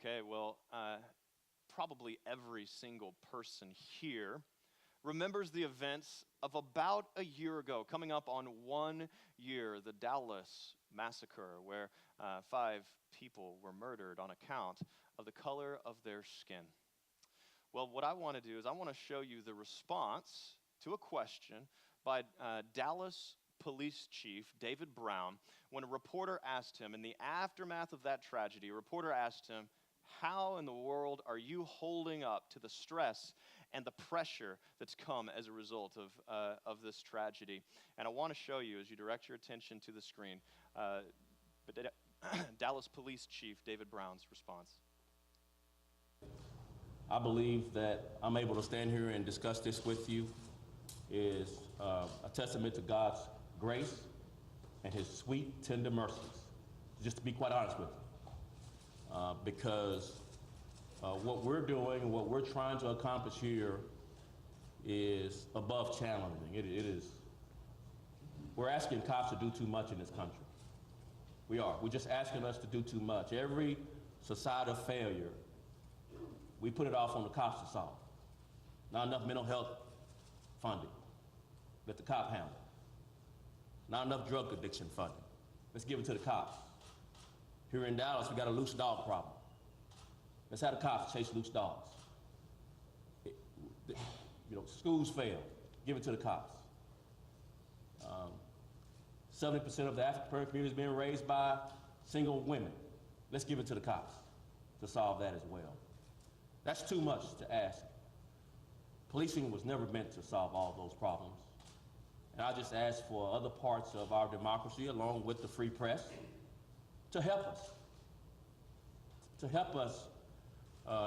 Okay, well, probably every single person here remembers the events of about a year ago, coming up on 1 year, the Dallas massacre, where 5 people were murdered on account of the color of their skin. Well, what I want to do is I want to show you the response to a question by Dallas Police Chief David Brown when a reporter asked him, in the aftermath of that tragedy, a reporter asked him, how in the world are you holding up to the stress and the pressure that's come as a result of this tragedy? And I want to show you, as you direct your attention to the screen, Dallas Police Chief David Brown's response. I believe that I'm able to stand here and discuss this with you is a testament to God's grace and his sweet, tender mercies, just to be quite honest with you. Because what we're doing and what we're trying to accomplish here is above challenging. It is. We're asking cops to do too much in this country. We are. We're just asking us to do too much. Every societal failure, we put it off on the cops to solve. Not enough mental health funding. Let the cop handle it. Not enough drug addiction funding. Let's give it to the cops. Here in Dallas, we got a loose dog problem. Let's have the cops chase loose dogs. Schools fail. Give it to the cops. 70% of the African community is being raised by single women. Let's give it to the cops to solve that as well. That's too much to ask. Policing was never meant to solve all those problems. And I just ask for other parts of our democracy, along with the free press, to help us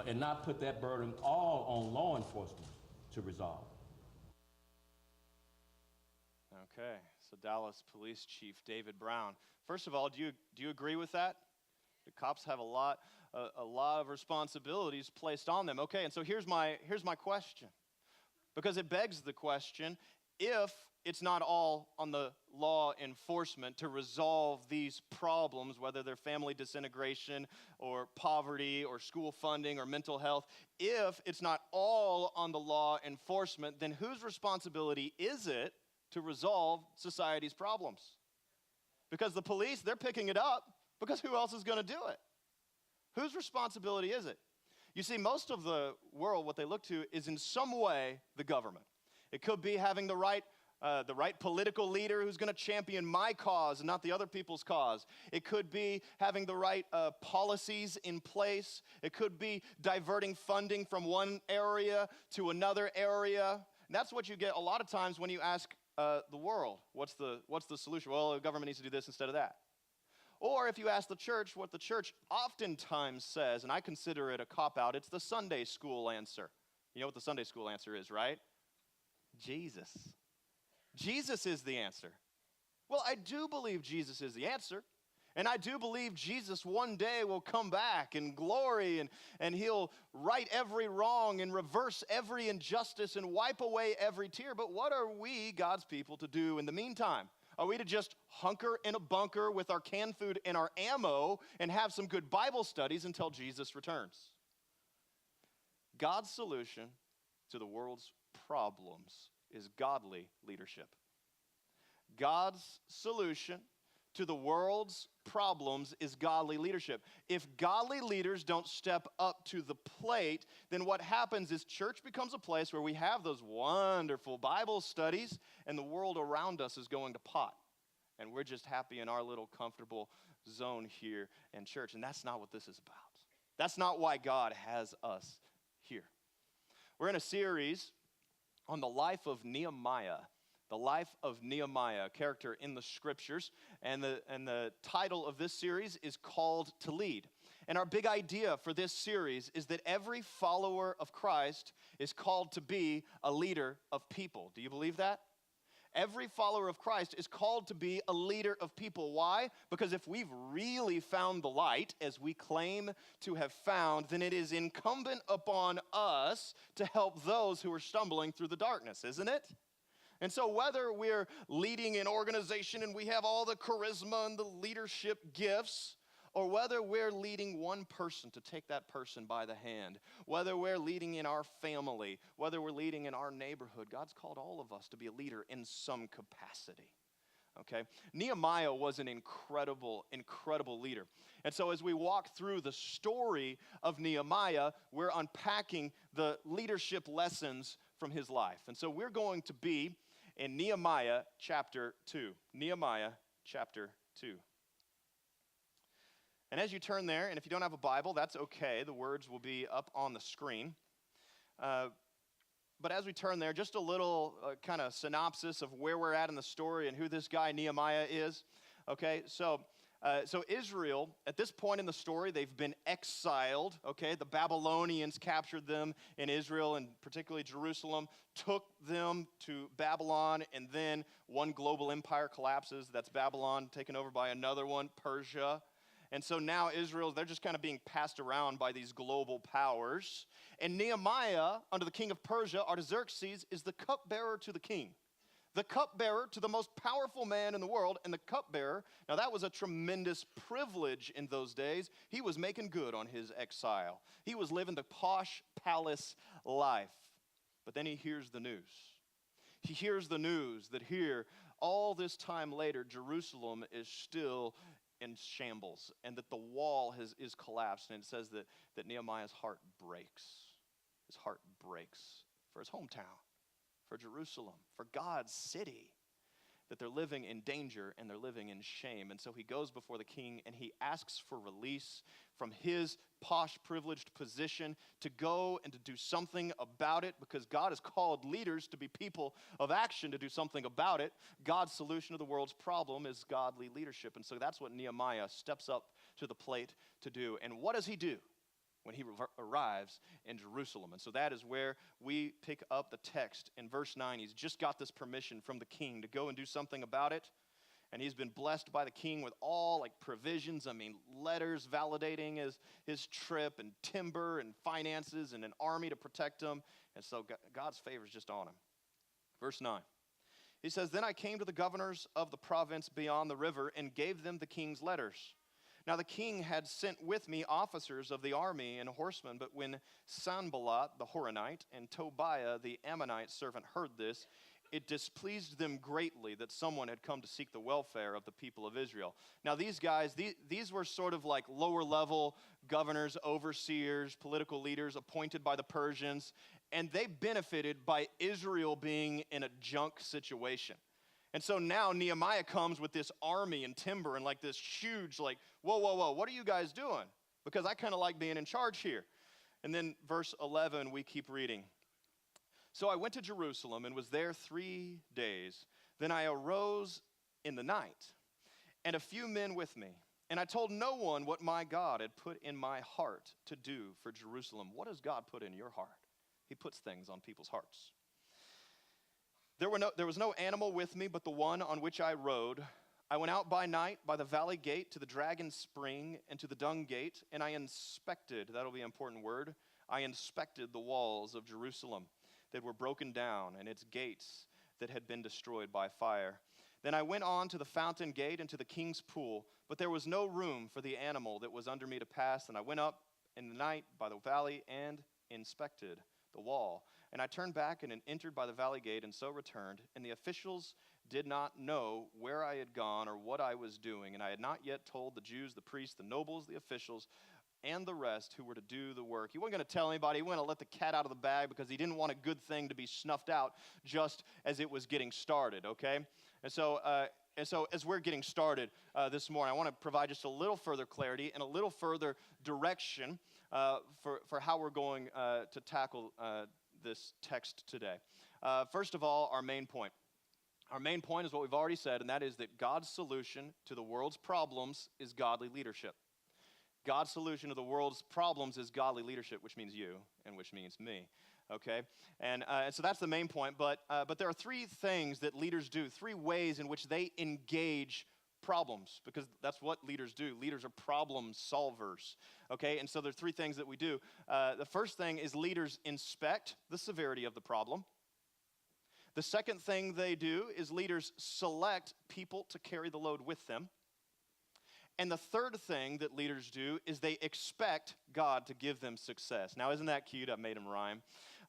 and not put that burden all on law enforcement to resolve. Okay, so Dallas Police Chief David Brown. First of all, do you agree with that? The cops have a lot of responsibilities placed on them. Okay, and so here's my question, because it begs the question: if it's not all on the law enforcement to resolve these problems, whether they're family disintegration or poverty or school funding or mental health, if it's not all on the law enforcement, then whose responsibility is it to resolve society's problems? Because the police, they're picking it up, because who else is going to do it? Whose responsibility is it? You see, most of the world, what they look to is in some way the government. It could be having the right political leader who's going to champion my cause and not the other people's cause. It could be having the right policies in place. It could be diverting funding from one area to another area. And that's what you get a lot of times when you ask the world, what's the solution? Well, the government needs to do this instead of that. Or if you ask the church, what the church oftentimes says, and I consider it a cop-out, it's the Sunday school answer. You know what the Sunday school answer is, right? Jesus. Jesus is the answer. Well, I do believe Jesus is the answer. And I do believe Jesus one day will come back in glory and he'll right every wrong and reverse every injustice and wipe away every tear. But what are we, God's people, to do in the meantime? Are we to just hunker in a bunker with our canned food and our ammo and have some good Bible studies until Jesus returns? God's solution to the world's problems is godly leadership. God's solution to the world's problems is godly leadership. If godly leaders don't step up to the plate, then what happens is church becomes a place where we have those wonderful Bible studies and the world around us is going to pot. And we're just happy in our little comfortable zone here in church. And that's not what this is about. That's not why God has us here. We're in a series on the life of Nehemiah. The life of Nehemiah, a character in the scriptures. And the title of this series is called To Lead. And our big idea for this series is that every follower of Christ is called to be a leader of people. Do you believe that? Every follower of Christ is called to be a leader of people. Why? Because if we've really found the light, as we claim to have found, then it is incumbent upon us to help those who are stumbling through the darkness, isn't it? And so whether we're leading an organization and we have all the charisma and the leadership gifts, or whether we're leading one person to take that person by the hand, whether we're leading in our family, whether we're leading in our neighborhood, God's called all of us to be a leader in some capacity. Okay? Nehemiah was an incredible, incredible leader. And so as we walk through the story of Nehemiah, we're unpacking the leadership lessons from his life. And so we're going to be in Nehemiah chapter 2. Nehemiah chapter 2. And as you turn there, and if you don't have a Bible, that's okay. The words will be up on the screen. But as we turn there, just a little kind of synopsis of where we're at in the story and who this guy Nehemiah is. Okay, so Israel, at this point in the story, they've been exiled. Okay, the Babylonians captured them in Israel, and particularly Jerusalem, took them to Babylon, and then one global empire collapses. That's Babylon, taken over by another one, Persia. And so now Israel, they're just kind of being passed around by these global powers. And Nehemiah, under the king of Persia, Artaxerxes, is the cupbearer to the king. The cupbearer to the most powerful man in the world. And the cupbearer, now that was a tremendous privilege in those days. He was making good on his exile. He was living the posh palace life. But then he hears the news. He hears the news that here, all this time later, Jerusalem is still in shambles, and that the wall is collapsed. And it says that Nehemiah's heart breaks. His heart breaks for his hometown, for Jerusalem, for God's city, that they're living in danger and they're living in shame. And so he goes before the king and he asks for release from his posh, privileged position to go and to do something about it, because God has called leaders to be people of action to do something about it. God's solution to the world's problem is godly leadership. And so that's what Nehemiah steps up to the plate to do. And what does he do when he arrives in Jerusalem? And so that is where we pick up the text in verse 9. He's just got this permission from the king to go and do something about it. And he's been blessed by the king with all provisions. I mean, letters validating his trip, and timber and finances and an army to protect him. And so God's favor is just on him. Verse 9. He says, "Then I came to the governors of the province beyond the river and gave them the king's letters. Now the king had sent with me officers of the army and horsemen, but when Sanballat the Horonite and Tobiah the Ammonite servant heard this, it displeased them greatly that someone had come to seek the welfare of the people of Israel." Now these guys, these were sort of like lower level governors, overseers, political leaders appointed by the Persians, and they benefited by Israel being in a junk situation. And so now Nehemiah comes with this army and timber and this huge whoa, what are you guys doing? Because I kind of like being in charge here. And then verse 11, we keep reading. "So I went to Jerusalem and was there 3 days. Then I arose in the night, and a few men with me. And I told no one what my God had put in my heart to do for Jerusalem." What does God put in your heart? He puts things on people's hearts. There was no animal with me but the one on which I rode. I went out by night by the valley gate to the dragon spring and to the dung gate, and I inspected," that'll be an important word, "I inspected the walls of Jerusalem that were broken down, and its gates that had been destroyed by fire. Then I went on to the fountain gate and to the king's pool, but there was no room for the animal that was under me to pass. And I went up in the night by the valley and inspected the wall. And I turned back and entered by the valley gate, and so returned. And the officials did not know where I had gone or what I was doing. And I had not yet told the Jews, the priests, the nobles, the officials, and the rest who were to do the work." He wasn't going to tell anybody. He wanted to let the cat out of the bag because he didn't want a good thing to be snuffed out just as it was getting started, okay? And so as we're getting started this morning, I want to provide just a little further clarity and a little further direction for how we're going to tackle this text today. First of all, our main point. Our main point is what we've already said, and that is that God's solution to the world's problems is godly leadership. God's solution to the world's problems is godly leadership, which means you and which means me, okay? And so that's the main point, but there are 3 things that leaders do, 3 ways in which they engage problems, because that's what leaders do. Leaders are problem solvers, okay? And so there are 3 things that we do. The first thing is leaders inspect the severity of the problem. The second thing they do is leaders select people to carry the load with them. And the third thing that leaders do is they expect God to give them success. Now, isn't that cute? I made him rhyme.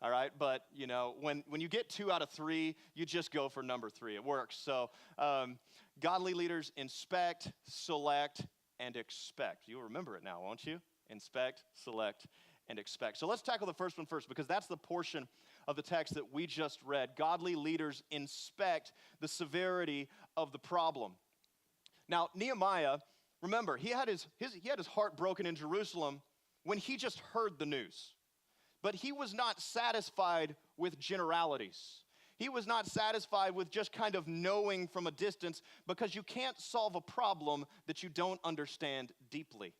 All right, but when you get 2 out of 3, you just go for number 3. It works. So godly leaders inspect, select, and expect. You'll remember it now, won't you? Inspect, select, and expect. So let's tackle the first one first, because that's the portion of the text that we just read. Godly leaders inspect the severity of the problem. Now, Nehemiah, remember, he had his heart broken in Jerusalem when he just heard the news. But he was not satisfied with generalities. He was not satisfied with just kind of knowing from a distance, because you can't solve a problem that you don't understand deeply.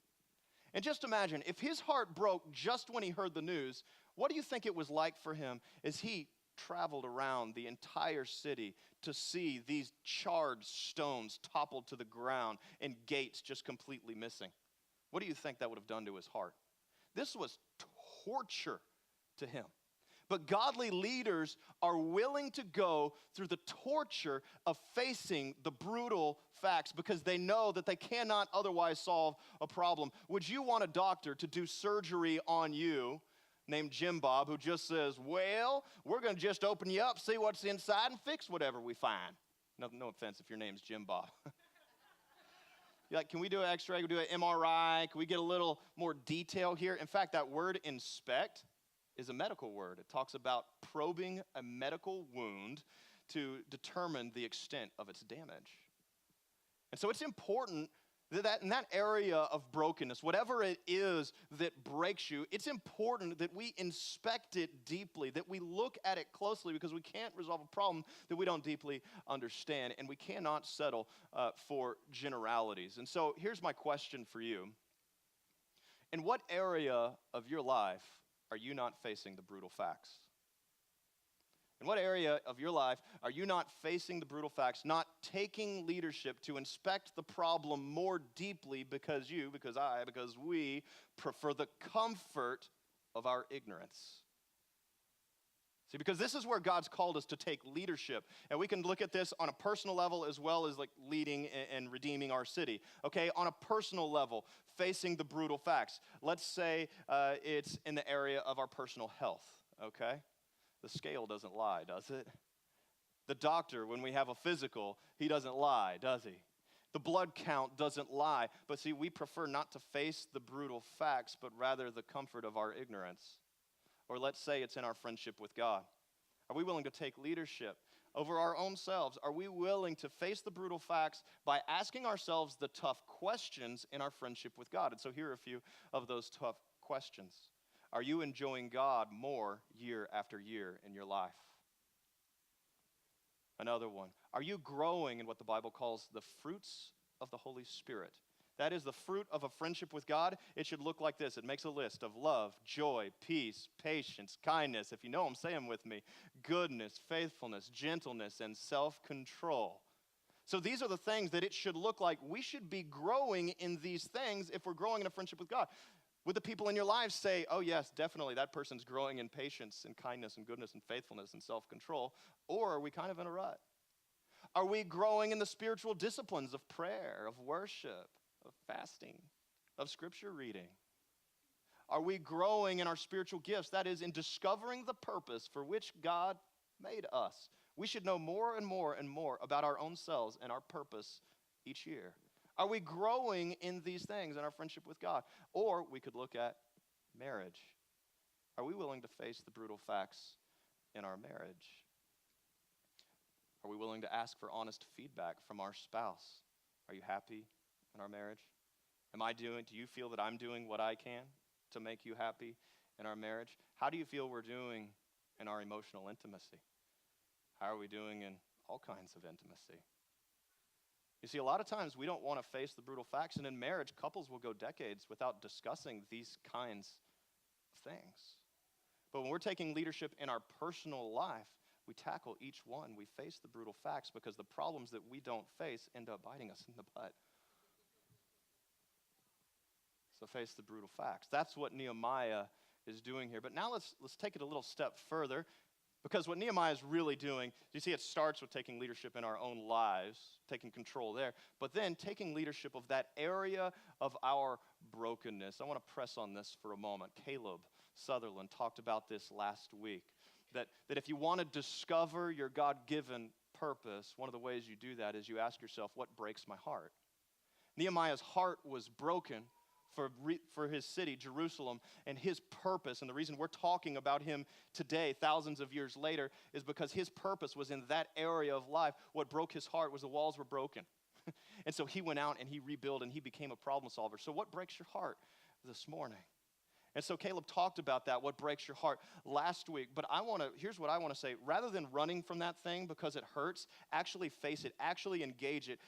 And just imagine, if his heart broke just when he heard the news, what do you think it was like for him as he traveled around the entire city to see these charred stones toppled to the ground and gates just completely missing? What do you think that would have done to his heart? This was torture to him. But godly leaders are willing to go through the torture of facing the brutal facts because they know that they cannot otherwise solve a problem. Would you want a doctor to do surgery on you named Jim Bob who just says, well, we're going to just open you up, see what's inside, and fix whatever we find? No offense if your name's Jim Bob. You're like, can we do an x-ray? Can we do an MRI? Can we get a little more detail here? In fact, that word inspect is a medical word. It talks about probing a medical wound to determine the extent of its damage. And so it's important that in that area of brokenness, whatever it is that breaks you, it's important that we inspect it deeply, that we look at it closely, because we can't resolve a problem that we don't deeply understand, and we cannot settle for generalities. And so here's my question for you. In what area of your life are you not facing the brutal facts? In what area of your life are you not facing the brutal facts, not taking leadership to inspect the problem more deeply because we prefer the comfort of our ignorance? See, because this is where God's called us to take leadership. And we can look at this on a personal level as well as like leading and redeeming our city. Okay, on a personal level, facing the brutal facts. Let's say it's in the area of our personal health, okay? The scale doesn't lie, does it? The doctor, when we have a physical, he doesn't lie, does he? The blood count doesn't lie. But see, we prefer not to face the brutal facts, but rather the comfort of our ignorance. Or let's say it's in our friendship with God. Are we willing to take leadership over our own selves? Are we willing to face the brutal facts by asking ourselves the tough questions in our friendship with God? And so here are a few of those tough questions. Are you enjoying God more year after year in your life? Another one. Are you growing in what the Bible calls the fruits of the Holy Spirit? That is the fruit of a friendship with God. It should look like this. It makes a list of love, joy, peace, patience, kindness, if you know them, say them with me, goodness, faithfulness, gentleness, and self-control. So these are the things that it should look like. We should be growing in these things if we're growing in a friendship with God. Would the people in your lives say, oh yes, definitely, that person's growing in patience and kindness and goodness and faithfulness and self-control? Or are we kind of in a rut? Are we growing in the spiritual disciplines of prayer, of worship, of fasting, of scripture reading? Are we growing in our spiritual gifts? That is, in discovering the purpose for which God made us. We should know more and more and more about our own selves and our purpose each year. Are we growing in these things in our friendship with God? Or we could look at marriage. Are we willing to face the brutal facts in our marriage? Are we willing to ask for honest feedback from our spouse? Are you happy in our marriage? Do you feel that I'm doing what I can to make you happy in our marriage? How do you feel we're doing in our emotional intimacy? How are we doing in all kinds of intimacy? You see, a lot of times we don't want to face the brutal facts, and in marriage, couples will go decades without discussing these kinds of things. But when we're taking leadership in our personal life, we tackle each one. We face the brutal facts because the problems that we don't face end up biting us in the butt. So face the brutal facts. That's what Nehemiah is doing here. But now let's take it a little step further. Because what Nehemiah is really doing, you see, it starts with taking leadership in our own lives, taking control there, but then taking leadership of that area of our brokenness. I want to press on this for a moment. Caleb Sutherland talked about this last week, that if you want to discover your God-given purpose, one of the ways you do that is you ask yourself, what breaks my heart? Nehemiah's heart was broken for his city, Jerusalem, and his purpose. And the reason we're talking about him today, thousands of years later, is because his purpose was in that area of life. What broke his heart was the walls were broken. And so he went out and he rebuilt and he became a problem solver. So what breaks your heart this morning? And so Caleb talked about that, what breaks your heart, last week. But here's what I want to say. Rather than running from that thing because it hurts, actually face it, actually engage it.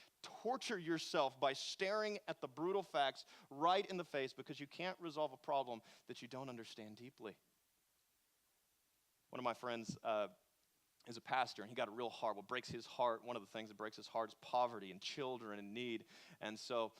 Torture yourself by staring at the brutal facts right in the face, because you can't resolve a problem that you don't understand deeply. One of my friends is a pastor, and he got it real hard. What breaks his heart, one of the things that breaks his heart is poverty and children in need. And so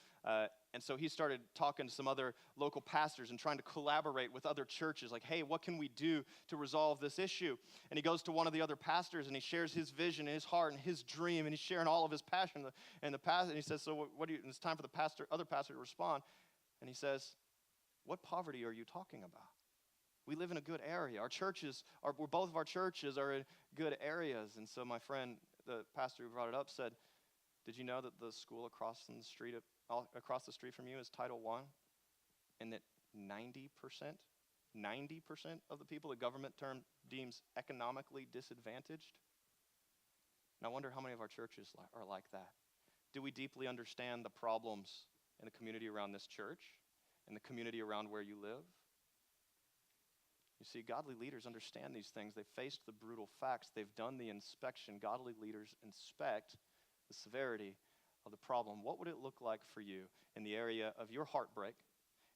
he started talking to some other local pastors and trying to collaborate with other churches, like, hey, what can we do to resolve this issue? And he goes to one of the other pastors, and he shares his vision and his heart and his dream, and he's sharing all of his passion. And he says, so what do you, and it's time for the other pastor to respond. And he says, what poverty are you talking about? We live in a good area. Both of our churches are in good areas. And so my friend, the pastor who brought it up, said, did you know that the school across the street from you is Title I? And that 90% of the people the government deems economically disadvantaged? And I wonder how many of our churches are like that. Do we deeply understand the problems in the community around this church and the community around where you live? You see, godly leaders understand these things. They've faced the brutal facts. They've done the inspection. Godly leaders inspect the severity of the problem. What would it look like for you in the area of your heartbreak,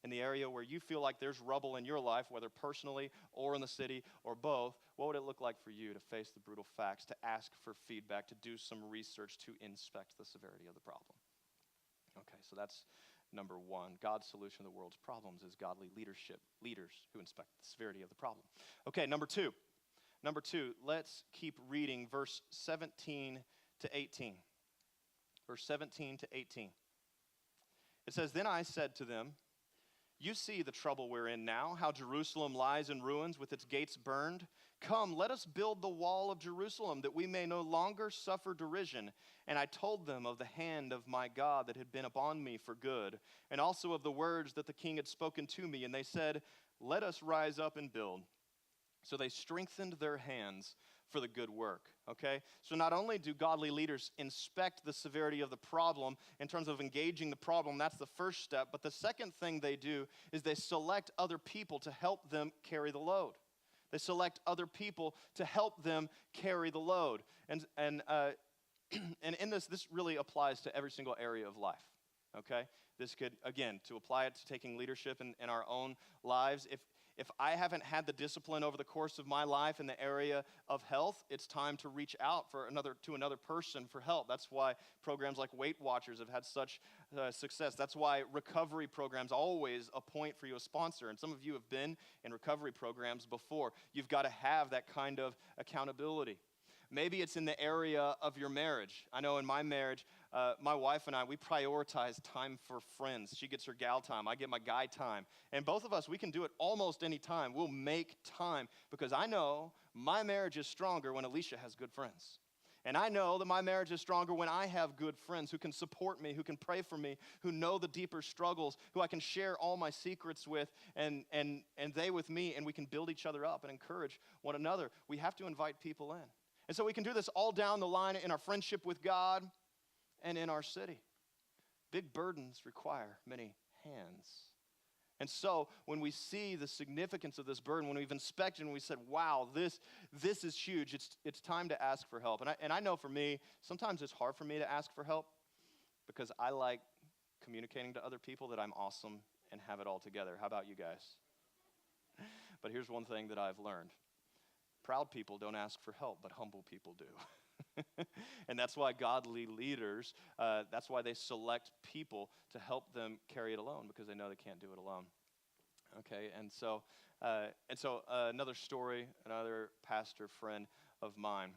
in the area where you feel like there's rubble in your life, whether personally or in the city or both? What would it look like for you to face the brutal facts, to ask for feedback, to do some research, to inspect the severity of the problem? Okay, so that's number one. God's solution to the world's problems is godly leaders who inspect the severity of the problem. Okay, number two, let's keep reading verse 17 to 18. Verse 17 to 18. It says, then I said to them, you see the trouble we're in now, how Jerusalem lies in ruins with its gates burned. Come, let us build the wall of Jerusalem, that we may no longer suffer derision. And I told them of the hand of my God that had been upon me for good, and also of the words that the king had spoken to me. And they said, let us rise up and build. So they strengthened their hands for the good work, okay? So not only do godly leaders inspect the severity of the problem in terms of engaging the problem, that's the first step, but the second thing they do is they select other people to help them carry the load. They select other people to help them carry the load. And in this really applies to every single area of life, okay? This could, again, to apply it to taking leadership in our own lives. If I haven't had the discipline over the course of my life in the area of health, it's time to reach out to another person for help. That's why programs like Weight Watchers have had such success. That's why recovery programs always appoint for you a sponsor. And some of you have been in recovery programs before. You've got to have that kind of accountability. Maybe it's in the area of your marriage. I know in my marriage, my wife and I, we prioritize time for friends. She gets her gal time. I get my guy time. And both of us, we can do it almost any time. We'll make time because I know my marriage is stronger when Alicia has good friends. And I know that my marriage is stronger when I have good friends who can support me, who can pray for me, who know the deeper struggles, who I can share all my secrets with, and they with me, and we can build each other up and encourage one another. We have to invite people in. And so we can do this all down the line in our friendship with God and in our city. Big burdens require many hands. And so when we see the significance of this burden, when we've inspected and we said, wow, this is huge, it's time to ask for help. And I know for me, sometimes it's hard for me to ask for help because I like communicating to other people that I'm awesome and have it all together. How about you guys? But here's one thing that I've learned. Proud people don't ask for help, but humble people do. And that's why godly leaders, that's why they select people to help them carry it alone, because they know they can't do it alone. Okay, another story, another pastor friend of mine.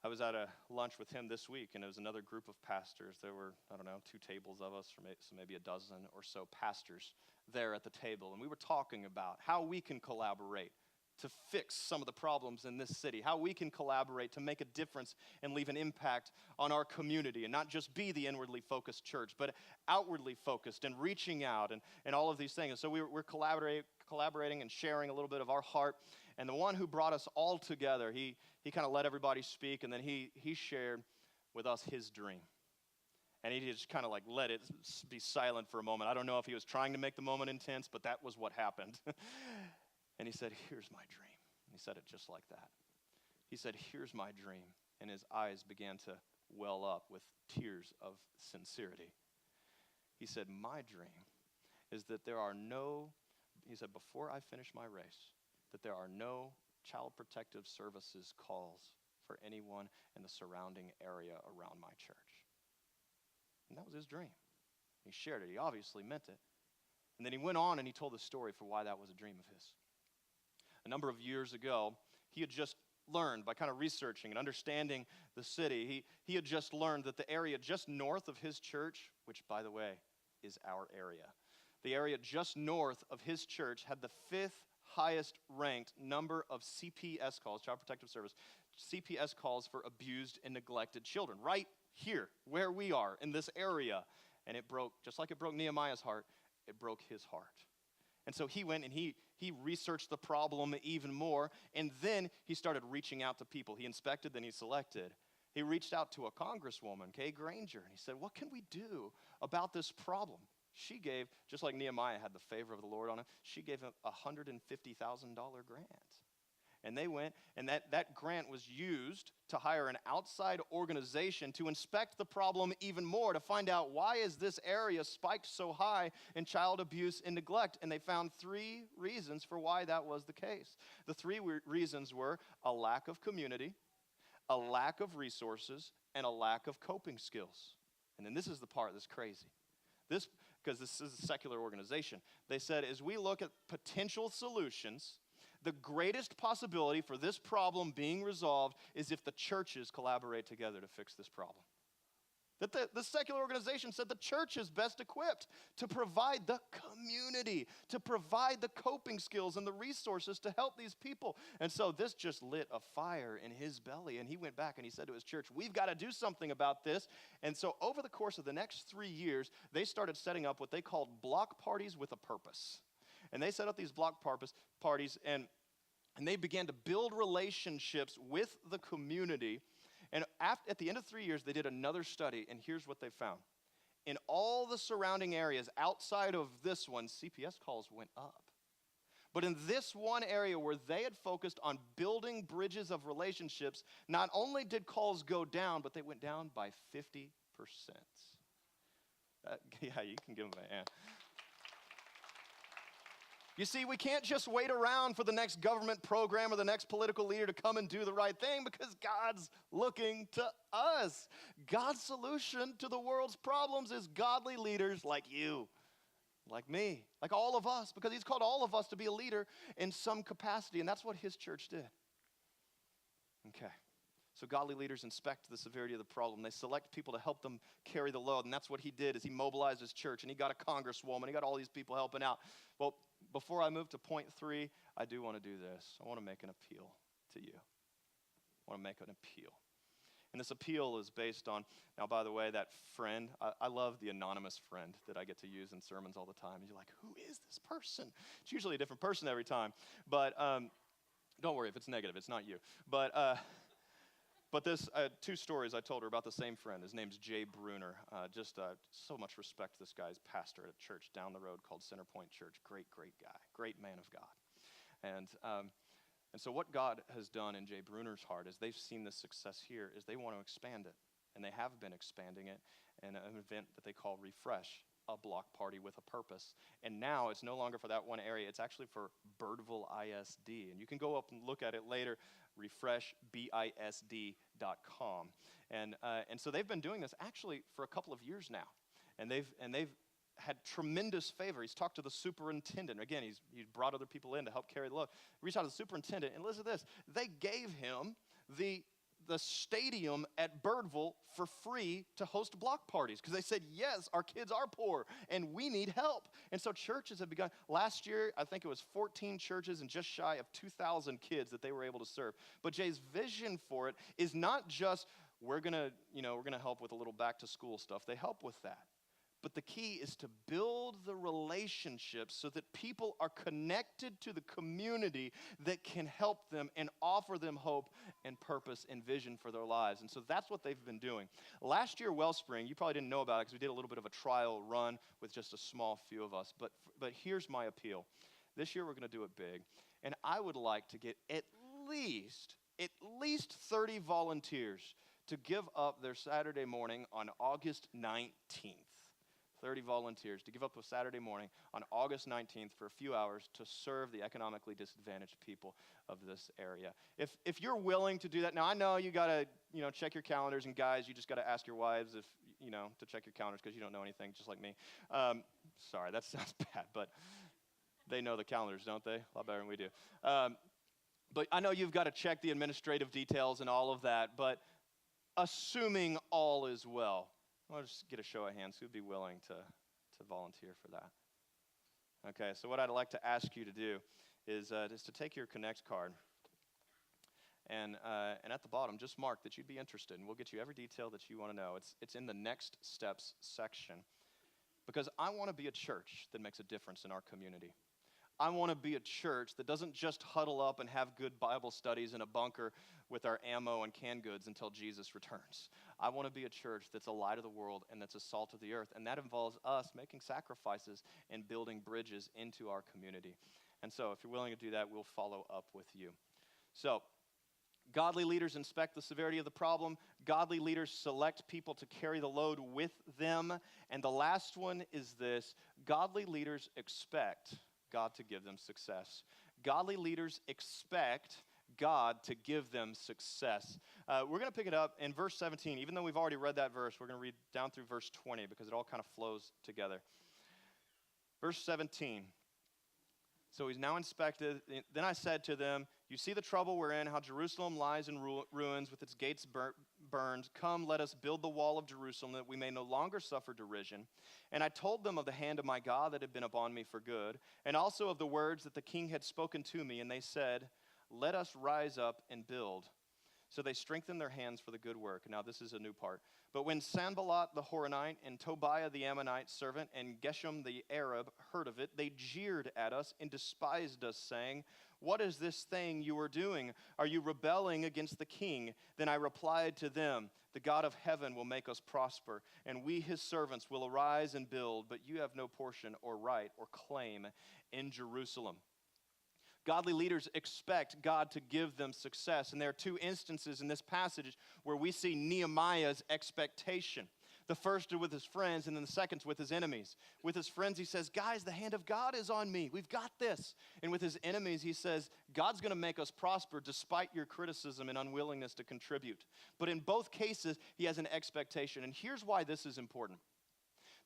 I was at a lunch with him this week, and it was another group of pastors. There were, I don't know, 2 tables of us, or maybe a dozen or so pastors there at the table. And we were talking about how we can collaborate to fix some of the problems in this city, how we can collaborate to make a difference and leave an impact on our community, and not just be the inwardly focused church, but outwardly focused and reaching out and all of these things. And so we're collaborating and sharing a little bit of our heart. And the one who brought us all together, he kind of let everybody speak, and then he shared with us his dream. And he just kind of like let it be silent for a moment. I don't know if he was trying to make the moment intense, but that was what happened. And he said, "Here's my dream." And he said it just like that. He said, "Here's my dream." And his eyes began to well up with tears of sincerity. He said, "My dream is that he said, before I finish my race, that there are no child protective services calls for anyone in the surrounding area around my church." And that was his dream. He shared it. He obviously meant it. And then he went on and he told the story for why that was a dream of his. A number of years ago, he had just learned by kind of researching and understanding the city, he had just learned that the area just north of his church, which, by the way, is our area, the area just north of his church had the 5th highest ranked number of CPS calls, Child Protective Service, CPS calls for abused and neglected children, right here, where we are, in this area. And it broke, just like it broke Nehemiah's heart, it broke his heart. And so he went and he researched the problem even more, and then he started reaching out to people. He inspected, then he selected. He reached out to a congresswoman, Kay Granger, and he said, "What can we do about this problem?" She gave, just like Nehemiah had the favor of the Lord on him, she gave him a $150,000 grant. And they went, and that grant was used to hire an outside organization to inspect the problem even more, to find out why is this area spiked so high in child abuse and neglect. And they found 3 reasons for why that was the case. The 3 reasons were a lack of community, a lack of resources, and a lack of coping skills. And then this is the part that's crazy. Because this is a secular organization. They said, as we look at potential solutions, the greatest possibility for this problem being resolved is if the churches collaborate together to fix this problem. That the secular organization said the church is best equipped to provide the community, to provide the coping skills and the resources to help these people. And so this just lit a fire in his belly, and he went back and he said to his church, "We've got to do something about this." And so over the course of the next 3 years, they started setting up what they called block parties with a purpose. And they set up these block parties, and they began to build relationships with the community. And at the end of 3 years, they did another study, and here's what they found. In all the surrounding areas outside of this one, CPS calls went up. But in this one area where they had focused on building bridges of relationships, not only did calls go down, but they went down by 50%. Yeah, you can give them a hand. You see, we can't just wait around for the next government program or the next political leader to come and do the right thing, because God's looking to us. God's solution to the world's problems is godly leaders like you, like me, like all of us, because he's called all of us to be a leader in some capacity, and that's what his church did. Okay. So godly leaders inspect the severity of the problem. They select people to help them carry the load, and that's what he did, is he mobilized his church, and he got a congresswoman, he got all these people helping out. Well, before I move to point 3, I do want to do this. I want to make an appeal to you. I want to make an appeal. And this appeal is based on, now by the way, that friend, I love the anonymous friend that I get to use in sermons all the time. And you're like, who is this person? It's usually a different person every time. But don't worry, if it's negative, it's not you. But this 2 stories I told her about the same friend. His name's Jay Bruner. So much respect to this guy's pastor at a church down the road called Centerpoint Church. Great guy. Great man of God. And so what God has done in Jay Bruner's heart is they've seen the success here is they want to expand it. And they have been expanding it in an event that they call Refresh, a block party with a purpose. And now it's no longer for that one area. It's actually for Birdville ISD. And you can go up and look at it later, refreshbisd.com. And so they've been doing this actually for a couple of years now. And they've had tremendous favor. He's talked to the superintendent. Again, he's brought other people in to help carry the load. He reached out to the superintendent, and listen to this. They gave him the stadium at Birdville for free to host block parties because they said, yes, our kids are poor and we need help. And so churches have begun. Last year, I think it was 14 churches and just shy of 2,000 kids that they were able to serve. But Jay's vision for it is not just we're gonna help with a little back to school stuff. They help with that. But the key is to build the relationships so that people are connected to the community that can help them and offer them hope and purpose and vision for their lives. And so that's what they've been doing. Last year, Wellspring, you probably didn't know about it because we did a little bit of a trial run with just a small few of us. But here's my appeal. This year, we're going to do it big. And I would like to get at least 30 volunteers to give up their Saturday morning on August 19th. 30 volunteers to give up a Saturday morning on August 19th for a few hours to serve the economically disadvantaged people of this area. If you're willing to do that, now I know you got to, check your calendars, and guys, you just got to ask your wives if, to check your calendars because you don't know anything, just like me. Sorry, that sounds bad, but they know the calendars, don't they? A lot better than we do. But I know you've got to check the administrative details and all of that, but assuming all is well, I'll just get a show of hands. Who'd be willing to volunteer for that? Okay, so what I'd like to ask you to do is to take your Connect card and at the bottom, just mark that you'd be interested, and we'll get you every detail that you want to know. It's in the Next Steps section, because I want to be a church that makes a difference in our community. I want to be a church that doesn't just huddle up and have good Bible studies in a bunker with our ammo and canned goods until Jesus returns. I want to be a church that's a light of the world and that's a salt of the earth, and that involves us making sacrifices and building bridges into our community. And so if you're willing to do that, we'll follow up with you. So, godly leaders inspect the severity of the problem. Godly leaders select people to carry the load with them. And the last one is this: godly leaders expect God to give them success. Godly leaders expect God to give them success. We're going to pick it up in verse 17. Even though we've already read that verse, we're going to read down through verse 20 because it all kind of flows together. Verse 17. So he's now inspected. Then I said to them, you see the trouble we're in, how Jerusalem lies in ruins with its gates burned. Come, let us build the wall of Jerusalem that we may no longer suffer derision. And I told them of the hand of my God that had been upon me for good, and also of the words that the king had spoken to me. And they said, let us rise up and build. So they strengthened their hands for the good work. Now this is a new part. But when Sanballat the Horonite and Tobiah the Ammonite servant and Geshem the Arab heard of it, they jeered at us and despised us, saying, what is this thing you are doing? Are you rebelling against the king? Then I replied to them, the God of heaven will make us prosper, and we his servants will arise and build, but you have no portion or right or claim in Jerusalem. Godly leaders expect God to give them success. And there are two instances in this passage where we see Nehemiah's expectation. The first is with his friends, and then the second is with his enemies. With his friends, he says, guys, the hand of God is on me. We've got this. And with his enemies, he says, God's going to make us prosper despite your criticism and unwillingness to contribute. But in both cases, he has an expectation. And here's why this is important.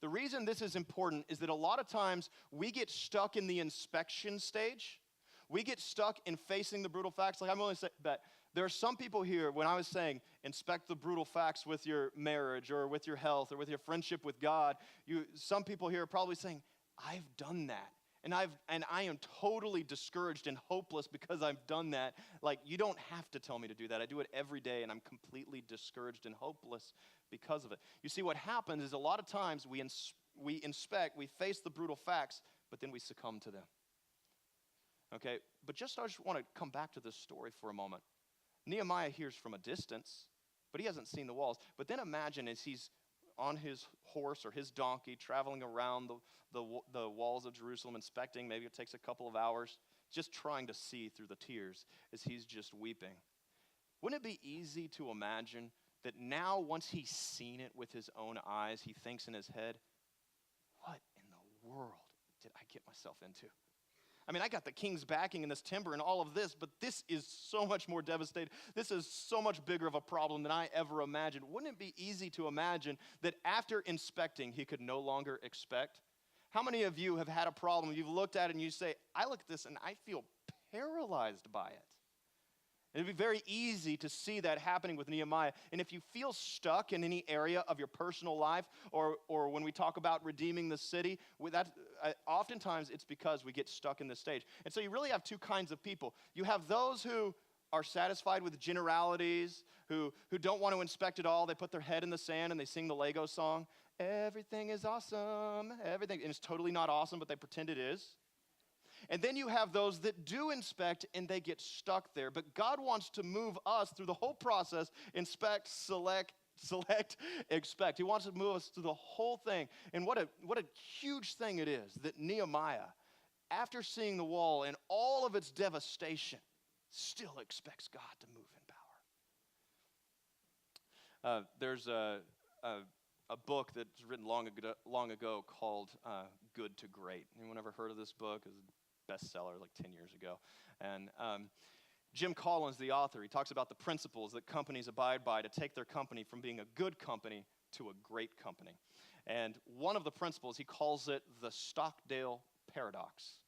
The reason this is important is that a lot of times we get stuck in the inspection stage. We get stuck in facing the brutal facts. Like I'm willing to say that there are some people here, when I was saying inspect the brutal facts with your marriage or with your health or with your friendship with God, some people here are probably saying, I've done that. And I am totally discouraged and hopeless because I've done that. Like, you don't have to tell me to do that. I do it every day, and I'm completely discouraged and hopeless because of it. You see, what happens is a lot of times we inspect, we face the brutal facts, but then we succumb to them. Okay, but I just want to come back to this story for a moment. Nehemiah hears from a distance, but he hasn't seen the walls. But then imagine as he's on his horse or his donkey traveling around the walls of Jerusalem inspecting. Maybe it takes a couple of hours, just trying to see through the tears as he's just weeping. Wouldn't it be easy to imagine that now once he's seen it with his own eyes, he thinks in his head, what in the world did I get myself into? I mean, I got the king's backing in this timber and all of this, but this is so much more devastating. This is so much bigger of a problem than I ever imagined. Wouldn't it be easy to imagine that after inspecting, he could no longer expect? How many of you have had a problem? You've looked at it and you say, I look at this and I feel paralyzed by it. It'd be very easy to see that happening with Nehemiah. And if you feel stuck in any area of your personal life, or when we talk about redeeming the city, oftentimes it's because we get stuck in this stage. And so you really have two kinds of people. You have those who are satisfied with generalities, who don't want to inspect it all. They put their head in the sand and they sing the Lego song. Everything is awesome, everything. And it's totally not awesome, but they pretend it is. And then you have those that do inspect and they get stuck there. But God wants to move us through the whole process: inspect, select, expect. He wants to move us through the whole thing. And what a huge thing it is that Nehemiah, after seeing the wall and all of its devastation, still expects God to move in power. There's a book that's written long ago called Good to Great. Anyone ever heard of this book? It was a bestseller like 10 years ago. And Jim Collins, the author, he talks about the principles that companies abide by to take their company from being a good company to a great company. And one of the principles, he calls it the Stockdale Paradox.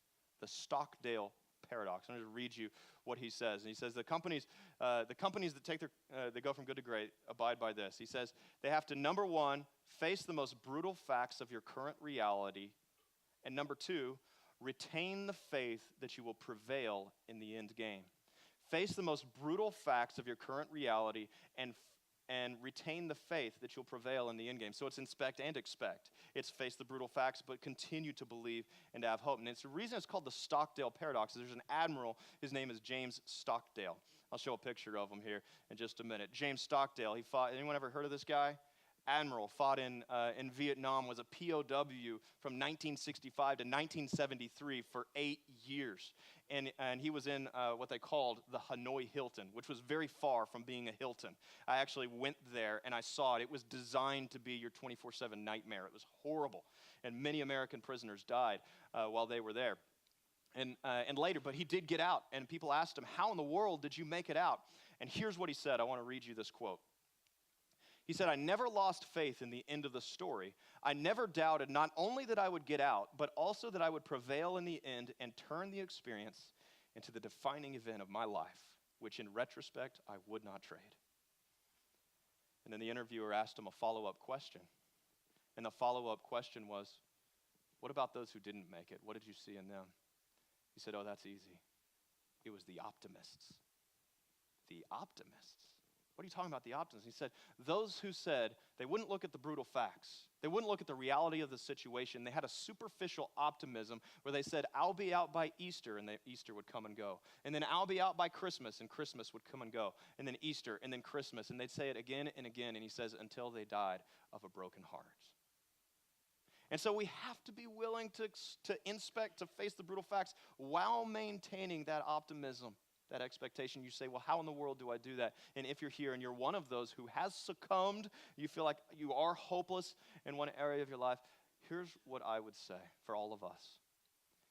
The Stockdale Paradox. I'm going to read you what he says. And he says the companies that take they go from good to great abide by this. He says they have to, number one, face the most brutal facts of your current reality, and number two, retain the faith that you will prevail in the end game. Face the most brutal facts of your current reality and retain the faith that you'll prevail in the end game. So it's inspect and expect. It's face the brutal facts, but continue to believe and to have hope. And it's the reason it's called the Stockdale Paradox. There's an admiral. His name is James Stockdale. I'll show a picture of him here in just a minute. James Stockdale, he fought. Anyone ever heard of this guy? Admiral, fought in Vietnam, was a POW from 1965 to 1973 for 8 years. And he was in what they called the Hanoi Hilton, which was very far from being a Hilton. I actually went there and I saw it. It was designed to be your 24/7 nightmare. It was horrible. And many American prisoners died while they were there. And later, but he did get out. And people asked him, how in the world did you make it out? And here's what he said. I want to read you this quote. He said, I never lost faith in the end of the story. I never doubted not only that I would get out, but also that I would prevail in the end and turn the experience into the defining event of my life, which in retrospect, I would not trade. And then the interviewer asked him a follow-up question. And the follow-up question was, what about those who didn't make it? What did you see in them? He said, oh, that's easy. It was the optimists. The optimists. What are you talking about, the optimists? He said, those who said they wouldn't look at the brutal facts. They wouldn't look at the reality of the situation. They had a superficial optimism where they said, I'll be out by Easter, and then Easter would come and go. And then I'll be out by Christmas, and Christmas would come and go. And then Easter, and then Christmas. And they'd say it again and again. And he says, until they died of a broken heart. And so we have to be willing to inspect, to face the brutal facts while maintaining that optimism, that expectation. You say, well, how in the world do I do that? And if you're here and you're one of those who has succumbed, you feel like you are hopeless in one area of your life, here's what I would say for all of us.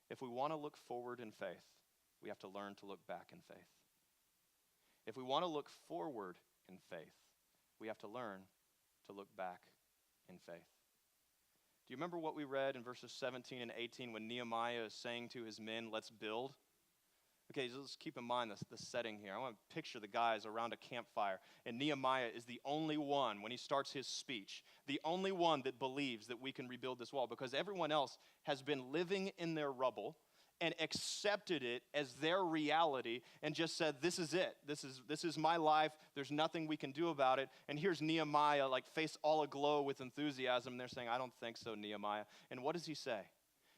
If we want to look forward in faith, we have to learn to look back in faith. If we want to look forward in faith, we have to learn to look back in faith. Do you remember what we read in verses 17 and 18 when Nehemiah is saying to his men, let's build? Okay, so let's keep in mind the setting here. I want to picture the guys around a campfire, and Nehemiah is the only one, when he starts his speech, the only one that believes that we can rebuild this wall, because everyone else has been living in their rubble and accepted it as their reality and just said, this is it. This is my life. There's nothing we can do about it. And here's Nehemiah, like face all aglow with enthusiasm. And they're saying, I don't think so, Nehemiah. And what does he say?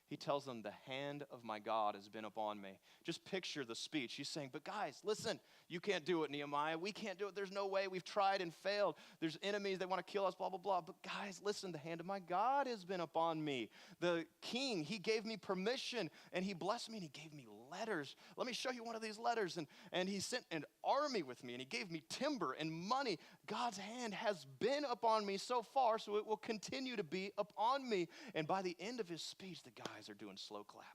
He tells them, the hand of my God has been upon me. Just picture the speech. He's saying, but guys, listen, you can't do it, Nehemiah. We can't do it. There's no way. We've tried and failed. There's enemies. They want to kill us, blah, blah, blah. But guys, listen, the hand of my God has been upon me. The king, he gave me permission, and he blessed me, and he gave me letters. Let me show you one of these letters. And he sent an army with me, and he gave me timber and money. God's hand has been upon me so far, so it will continue to be upon me. And by the end of his speech, the guys are doing slow clap.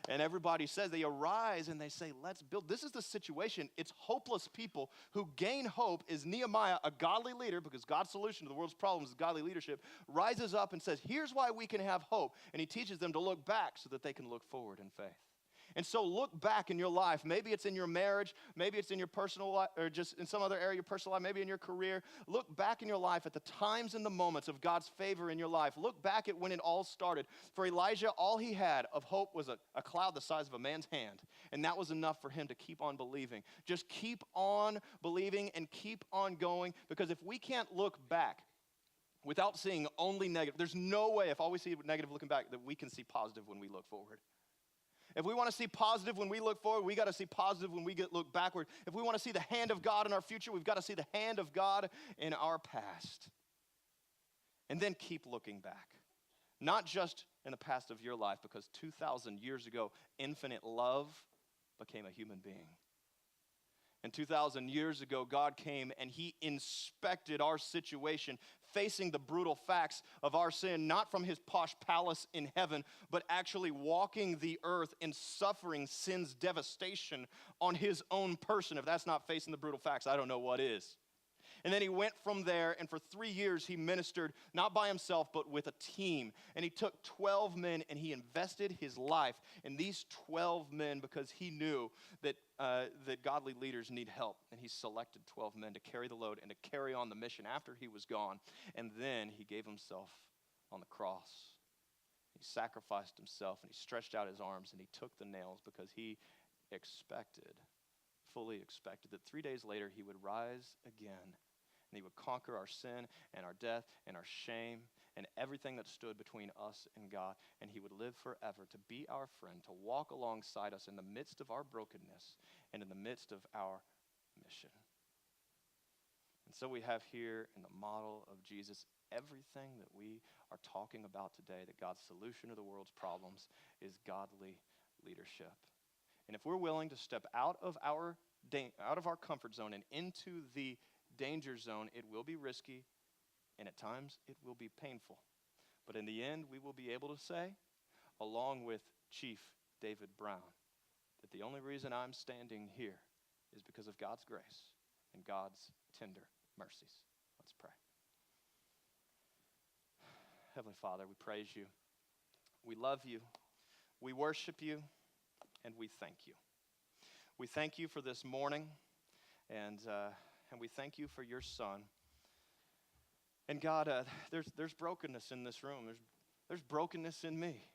And everybody says, they arise and they say, let's build. This is the situation. It's hopeless people who gain hope. Is Nehemiah, a godly leader, because God's solution to the world's problems is godly leadership, rises up and says, here's why we can have hope. And he teaches them to look back so that they can look forward in faith. And so look back in your life. Maybe it's in your marriage. Maybe it's in your personal life, or just in some other area of your personal life. Maybe in your career. Look back in your life at the times and the moments of God's favor in your life. Look back at when it all started. For Elijah, all he had of hope was a cloud the size of a man's hand. And that was enough for him to keep on believing. Just keep on believing and keep on going. Because if we can't look back without seeing only negative, there's no way, if all we see negative looking back, that we can see positive when we look forward. If we want to see positive when we look forward, we got to see positive when we look backward. If we want to see the hand of God in our future, we've got to see the hand of God in our past. And then keep looking back. Not just in the past of your life, because 2,000 years ago, infinite love became a human being. And 2,000 years ago, God came and he inspected our situation, facing the brutal facts of our sin, not from his posh palace in heaven, but actually walking the earth and suffering sin's devastation on his own person. If that's not facing the brutal facts, I don't know what is. And then he went from there, and for 3 years he ministered, not by himself, but with a team. And he took 12 men, and he invested his life in these 12 men because he knew that godly leaders need help. And he selected 12 men to carry the load and to carry on the mission after he was gone. And then he gave himself on the cross. He sacrificed himself, and he stretched out his arms, and he took the nails because he fully expected that 3 days later he would rise again. And he would conquer our sin and our death and our shame and everything that stood between us and God. And he would live forever to be our friend, to walk alongside us in the midst of our brokenness and in the midst of our mission. And so we have here in the model of Jesus everything that we are talking about today, that God's solution to the world's problems is godly leadership. And if we're willing to step out of our comfort zone and into the danger zone, it will be risky, and at times it will be painful. But in the end, we will be able to say, along with Chief David Brown, that the only reason I'm standing here is because of God's grace and God's tender mercies. Let's pray. Heavenly Father, we praise you. We love you. We worship you, and we thank you. We thank you for this morning, and we thank you for your Son. And God, there's brokenness in this room. There's brokenness in me,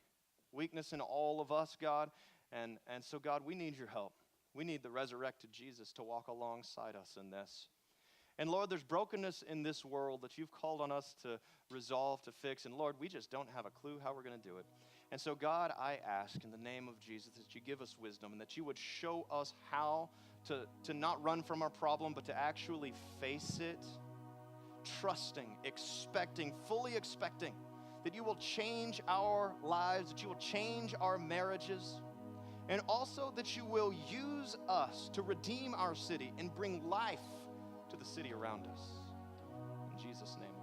weakness in all of us, God. And so, God, we need your help. We need the resurrected Jesus to walk alongside us in this. And Lord, there's brokenness in this world that you've called on us to resolve, to fix. And Lord, we just don't have a clue how we're going to do it. And so, God, I ask in the name of Jesus that you give us wisdom and that you would show us how to not run from our problem, but to actually face it, trusting, expecting, fully expecting that you will change our lives, that you will change our marriages, and also that you will use us to redeem our city and bring life to the city around us. In Jesus' name.